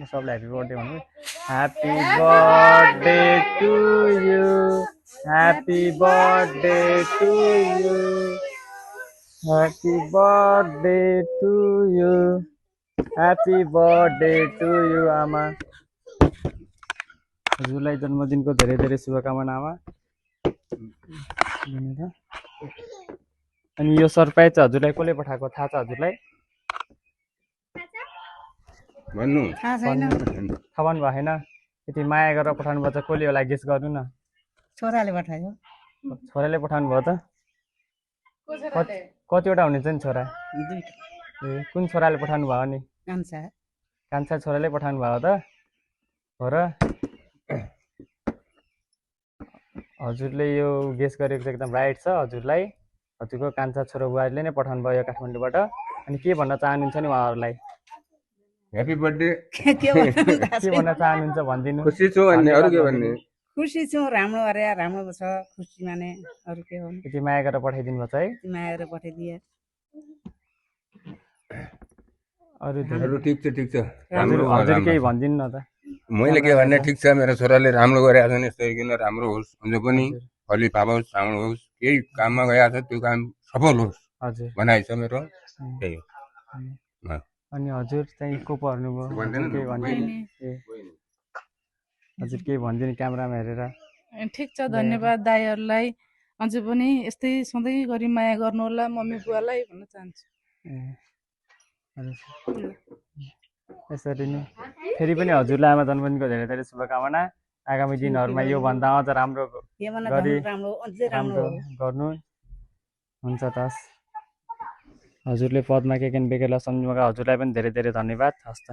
सबलाई happy birthday भन्नु happy birthday to you happy birthday to you happy birthday to you happy birthday to you आमा हजुरलाई जन्मदिनको धेरै धेरै शुभकामना आमा अनि यो सरप्राइज चाहिँ हजुरलाई कसले पठाएको थाहा छ हजुरलाई भन्नु थाहा भन्नु भएन यति माया गरेर पठाउनु भयो त कसले होला गेस गर्नु न छोराले पठायो छोराले पठाउनु भयो त कतिवटा हुनेछ नि छोरा ए कुन छोराले पठाउनु भयो नि कान्छा छोराले पठाउनु भयो त हो र हजुरले यो गेस गरेको चाहिँ एकदम राइट छ हजुरलाई हजुरको कान्छा छोरो बुहारीले नै पठाउनु भयो काठमाडौँबाट अनि के भन्न चाहनुहुन्छ नि उहाँहरूलाई ह्यापी बर्थडे के भन्न चाहनुहुन्छ भनिदिनु खुसी छु भन्ने अरु के भन्ने खुसी छु राम्रो गरे राम्रो छ खुसी माने अरु के भन्नु यति माया गरेर पठाइदिनु भएको छ है माया गरेर पठाइदिए अरु ठिक छ राम्रो हजुर केही भनिदिनु न त मैले के भन्ने ठिक छ मेरो छोराले राम्रो गरेको छ नि यस्तो किन राम्रो होस् अझ पनि अलि पाओस् राम्रो होस् केही काममा गएको छ त्यो काम सफल होस् हजुर भनाइ छ मेरो त्यही हो अनि हजुर चाहिँ को पर्नुभयो केही भनिदिनु हजुर केही भनिदिनु क्यामेरामा हेरेर ठिक छ धन्यवाद दाइहरूलाई अझै पनि यस्तै सधैँ गरी माया गर्नु होला मम्मी बुवालाई भन्न चाहन्छु यसरी नै फेरि पनि हजुरलाई आमा जन्मदिनको धेरै धेरै शुभकामना आगामी दिनहरूमा योभन्दा अझ राम्रो गर्नु हुन्छ त हजुरले पदमा केकेन बेकेला सम्झिनुका हजुरलाई पनि धेरै धेरै धन्यवाद हस् त